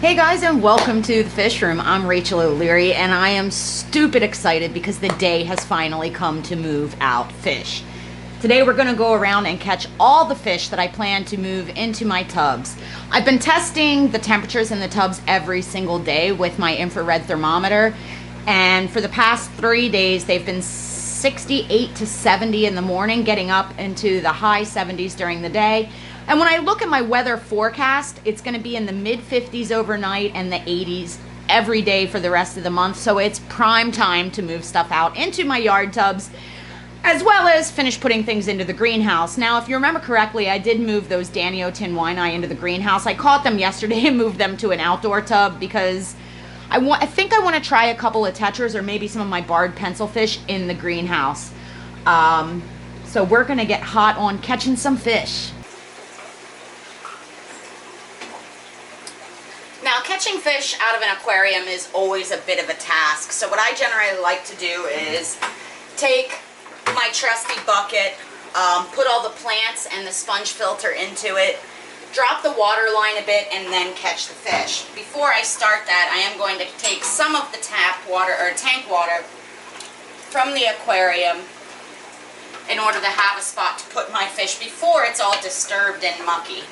Hey guys, and welcome to the Fish Room. I'm Rachel O'Leary and I am stupid excited because the day has finally come to move out fish. Today we're going to go around and catch all the fish that I plan to move into my tubs. I've been testing the temperatures in the tubs every single day with my infrared thermometer, and for the past 3 days they've been 68 to 70 in the morning, getting up into the high 70s during the day. And when I look at my weather forecast, it's going to be in the mid-50s overnight and the 80s every day for the rest of the month. So it's prime time to move stuff out into my yard tubs, as well as finish putting things into the greenhouse. Now, if you remember correctly, I did move those Danio tin wine-eye into the greenhouse. I caught them yesterday and moved them to an outdoor tub because I think I want to try a couple of Tetras or maybe some of my barred pencilfish in the greenhouse. So we're going to get hot on catching some fish. Now, catching fish out of an aquarium is always a bit of a task. So what I generally like to do is take my trusty bucket, put all the plants and the sponge filter into it, drop the water line a bit, and then catch the fish. Before I start that, I am going to take some of the tap water or tank water from the aquarium in order to have a spot to put my fish before it's all disturbed and mucky.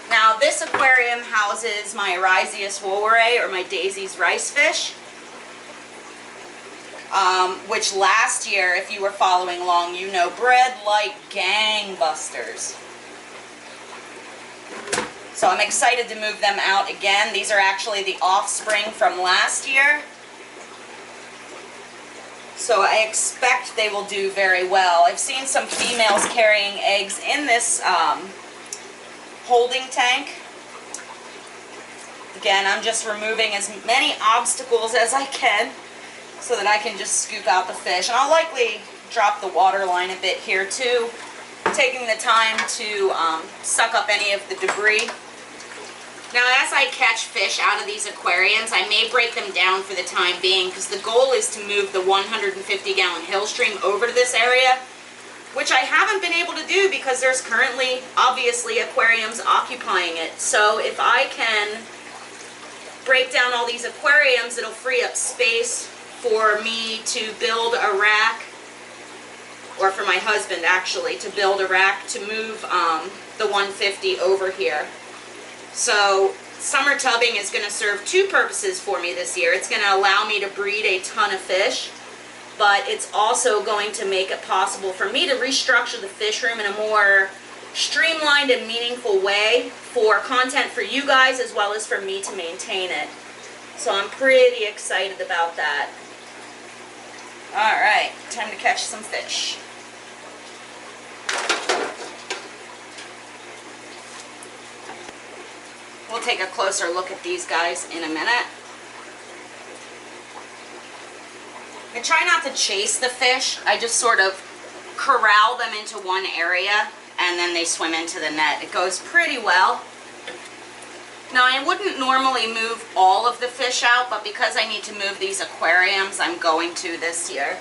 Now, this aquarium houses my Rhizzius wolwerae, or my Daisy's rice fish, which last year, if you were following along, you know, bred like gangbusters. So I'm excited to move them out again. These are actually the offspring from last year. So I expect they will do very well. I've seen some females carrying eggs in this holding tank. Again, I'm just removing as many obstacles as I can so that I can just scoop out the fish. And I'll likely drop the water line a bit here too, taking the time to suck up any of the debris. Now, as I catch fish out of these aquariums, I may break them down for the time being because the goal is to move the 150-gallon hill stream over to this area, which I haven't been able to do because there's currently, obviously, aquariums occupying it. So if I can break down all these aquariums, it'll free up space for me to build a rack, or for my husband, actually, to build a rack to move the 150 over here. So summer tubbing is going to serve two purposes for me this year. It's going to allow me to breed a ton of fish, but it's also going to make it possible for me to restructure the fish room in a more streamlined and meaningful way for content for you guys as well as for me to maintain it. So I'm pretty excited about that. Alright, time to catch some fish. We'll take a closer look at these guys in a minute. I try not to chase the fish. I just sort of corral them into one area and then they swim into the net. It goes pretty well. Now, I wouldn't normally move all of the fish out, but because I need to move these aquariums, I'm going to this year.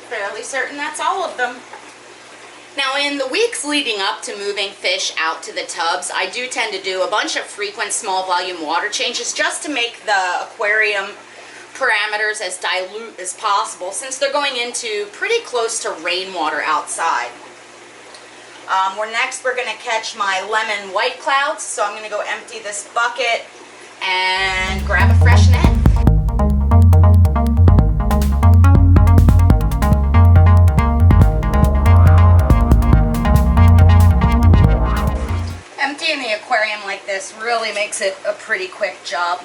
Fairly certain that's all of them. Now, in the weeks leading up to moving fish out to the tubs, I do tend to do a bunch of frequent small volume water changes just to make the aquarium parameters as dilute as possible, since they're going into pretty close to rainwater outside. We're going to catch my lemon white clouds, so I'm going to go empty this bucket and grab a fresh net. Emptying the aquarium like this really makes it a pretty quick job.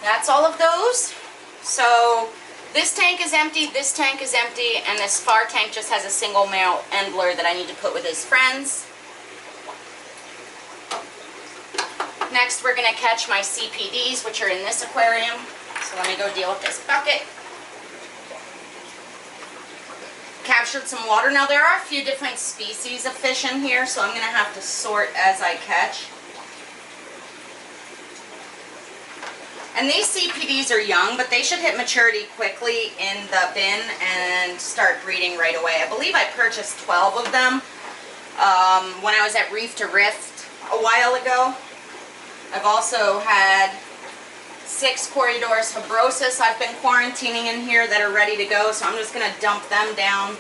That's all of those. So this tank is empty, this tank is empty, and this far tank just has a single male endler that I need to put with his friends. Next, we're going to catch my CPDs, which are in this aquarium. So let me go deal with this bucket. Captured some water. Now, there are a few different species of fish in here, so I'm going to have to sort as I catch. And these CPDs are young, but they should hit maturity quickly in the bin and start breeding right away. I believe I purchased 12 of them when I was at Reef to Rift a while ago. I've also had 6 Corridors habrosus I've been quarantining in here that are ready to go, so I'm just going to dump them down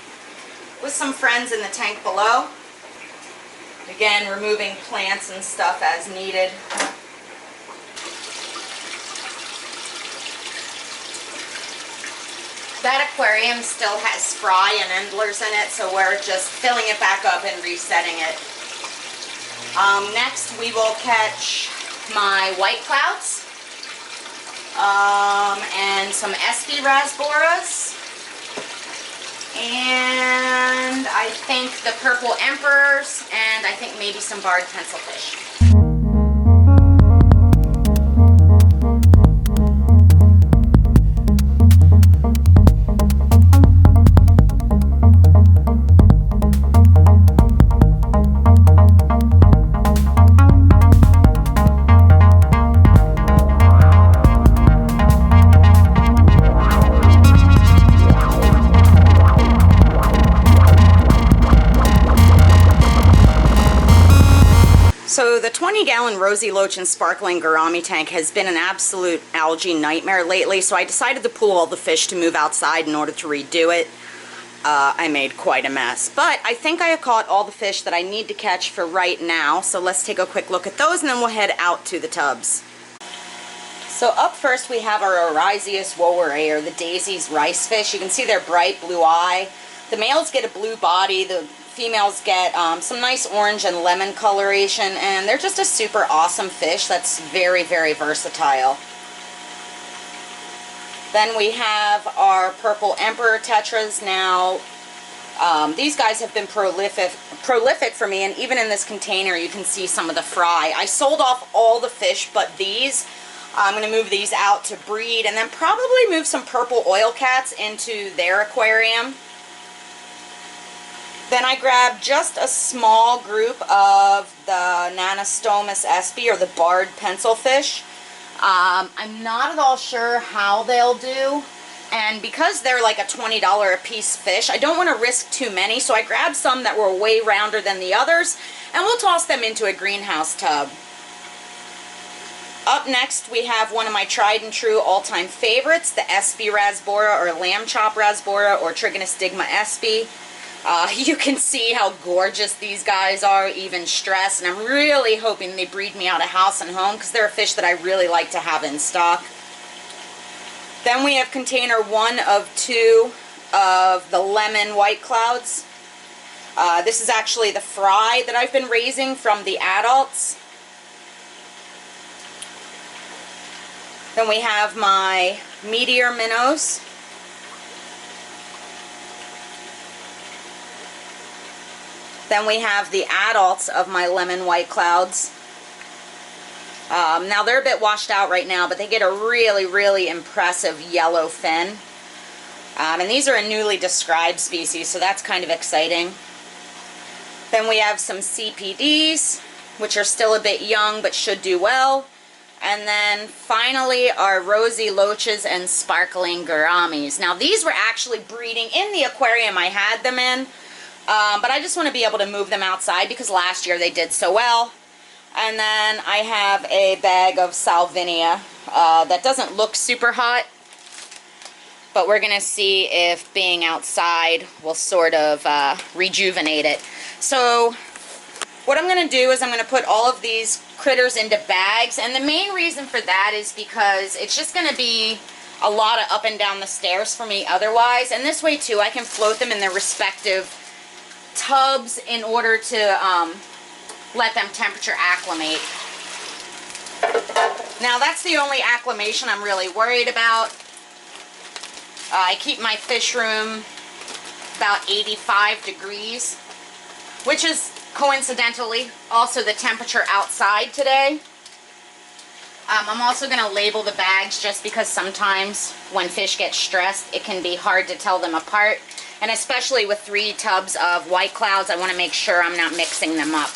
with some friends in the tank below. Again, removing plants and stuff as needed. That aquarium still has fry and endlers in it, so we're just filling it back up and resetting it. Next, we will catch my white clouds and some SP rasboras, and I think the purple emperors, and I think maybe some barred pencilfish. So the 20-gallon Rosy, Loach, and Sparkling Gourami tank has been an absolute algae nightmare lately, so I decided to pull all the fish to move outside in order to redo it. I made quite a mess, but I think I have caught all the fish that I need to catch for right now, so let's take a quick look at those and then we'll head out to the tubs. So up first we have our Oryzius wowerei, or the Daisy's rice fish. You can see their bright blue eye. The males get a blue body, the females get some nice orange and lemon coloration, and they're just a super awesome fish that's very, very versatile. Then we have our purple emperor tetras. Now, these guys have been prolific for me, and even in this container you can see some of the fry. I sold off all the fish but these. I'm going to move these out to breed, and then probably move some purple oil cats into their aquarium. Then I grabbed just a small group of the Nanostomus sp, or the barred pencilfish. I'm not at all sure how they'll do, and because they're like a $20 a piece fish, I don't want to risk too many, so I grabbed some that were way rounder than the others, and we'll toss them into a greenhouse tub. Up next, we have one of my tried and true all-time favorites, the SP rasbora, or lamb chop rasbora, or Trigonostigma sp. You can see how gorgeous these guys are, even stressed, and I'm really hoping they breed me out of house and home because they're a fish that I really like to have in stock. Then we have container 1 of 2 of the lemon white clouds. This is actually the fry that I've been raising from the adults. Then we have my Meteor Minnows. Then we have the adults of my lemon white clouds. Now they're a bit washed out right now, but they get a really, really impressive yellow fin. And these are a newly described species, so that's kind of exciting. Then we have some CPDs, which are still a bit young but should do well. And then finally our Rosy, Loaches, and Sparkling Gouramis. Now these were actually breeding in the aquarium I had them in. But I just want to be able to move them outside because last year they did so well. And then I have a bag of Salvinia that doesn't look super hot, but we're going to see if being outside will sort of rejuvenate it. So what I'm going to do is I'm going to put all of these critters into bags, and the main reason for that is because it's just going to be a lot of up and down the stairs for me otherwise, and this way too I can float them in their respective tubs in order to let them temperature acclimate. Now that's the only acclimation I'm really worried about. I keep my fish room about 85 degrees, which is coincidentally also the temperature outside today. I'm also going to label the bags just because sometimes when fish get stressed it can be hard to tell them apart. And especially with 3 tubs of white clouds, I want to make sure I'm not mixing them up.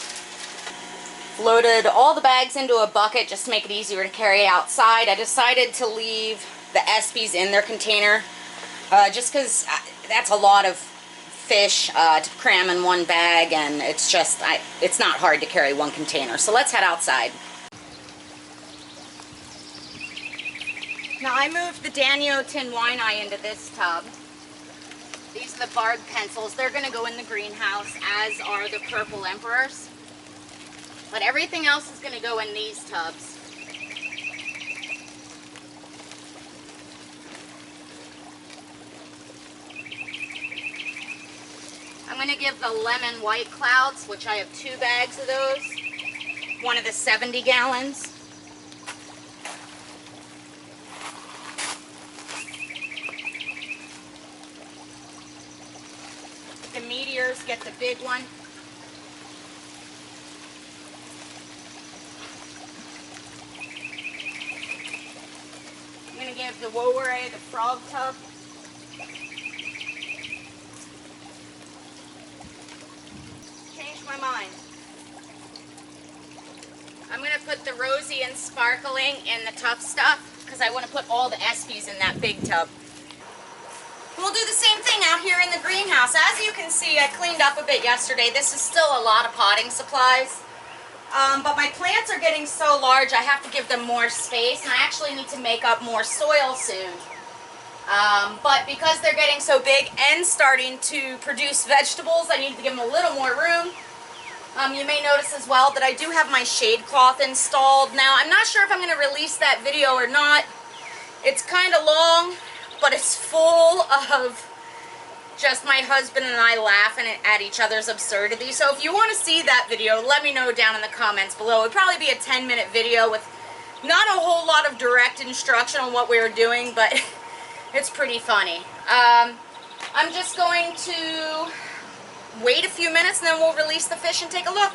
Loaded all the bags into a bucket just to make it easier to carry outside. I decided to leave the ESPYs in their container just because that's a lot of fish to cram in one bag, and it's just, it's not hard to carry one container. So let's head outside. Now I moved the Danio tin wine eye into this tub. These are the barred pencils. They're going to go in the greenhouse, as are the purple emperors. But everything else is going to go in these tubs. I'm going to give the lemon white clouds, which I have 2 bags of those, one of the 70 gallons. The meteors get the big one. I'm going to give the Woweray the frog tub. Changed my mind. I'm going to put the Rosy and Sparkling in the tough stuff because I want to put all the Espies in that big tub. We'll do the same thing out here in the greenhouse. As you can see, I cleaned up a bit yesterday. This is still a lot of potting supplies. But my plants are getting so large, I have to give them more space, and I actually need to make up more soil soon. But because they're getting so big and starting to produce vegetables, I need to give them a little more room. You may notice as well that I do have my shade cloth installed. Now, I'm not sure if I'm going to release that video or not. It's kind of long, but it's full of just my husband and I laughing at each other's absurdity. So if you want to see that video, let me know down in the comments below. It would probably be a 10-minute video with not a whole lot of direct instruction on what we were doing, but it's pretty funny. I'm just going to wait a few minutes and then we'll release the fish and take a look.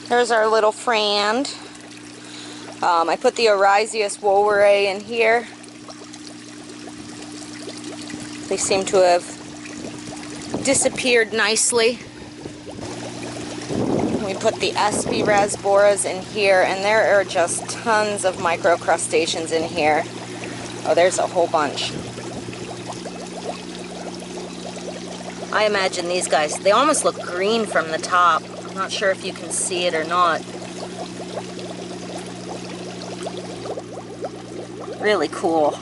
There's our little friend. I put the Orisius Woweray in here. They seem to have disappeared nicely. We put the Espy Rasboras in here, and there are just tons of microcrustaceans in here. Oh, there's a whole bunch. I imagine these guys, they almost look green from the top. I'm not sure if you can see it or not. Really cool.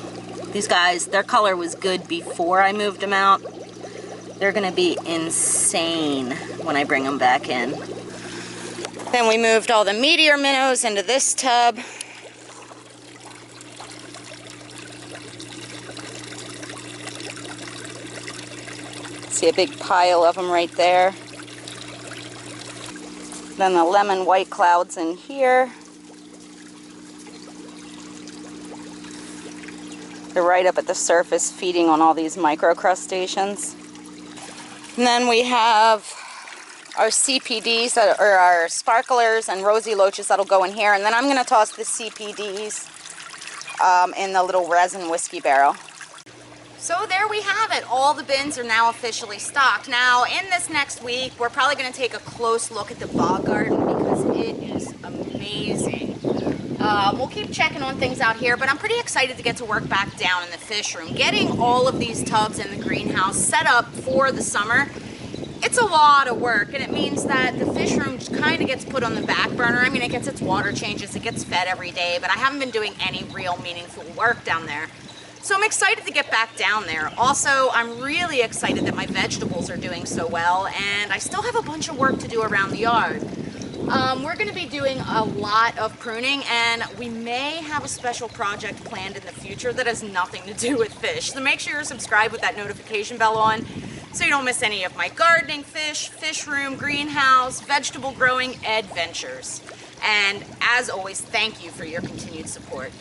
These guys, their color was good before I moved them out. They're gonna be insane when I bring them back in. Then we moved all the Meteor Minnows into this tub. See a big pile of them right there. Then the lemon white clouds in here. They're right up at the surface feeding on all these microcrustaceans. And then we have our CPDs, or our sparklers and rosy loaches that'll go in here. And then I'm going to toss the CPDs in the little resin whiskey barrel. So there we have it. All the bins are now officially stocked. Now, in this next week, we're probably going to take a close look at the bog garden because it is amazing. We'll keep checking on things out here, but I'm pretty excited to get to work back down in the fish room. Getting all of these tubs in the greenhouse set up for the summer it's a lot of work, and it means that the fish room kind of gets put on the back burner. I mean, it gets its water changes, it gets fed every day, but I haven't been doing any real meaningful work down there. So I'm excited to get back down there. Also, I'm really excited that my vegetables are doing so well, and I still have a bunch of work to do around the yard. We're going to be doing a lot of pruning, and we may have a special project planned in the future that has nothing to do with fish. So make sure you're subscribed with that notification bell on so you don't miss any of my gardening, fish room, greenhouse, vegetable growing adventures. And as always, thank you for your continued support.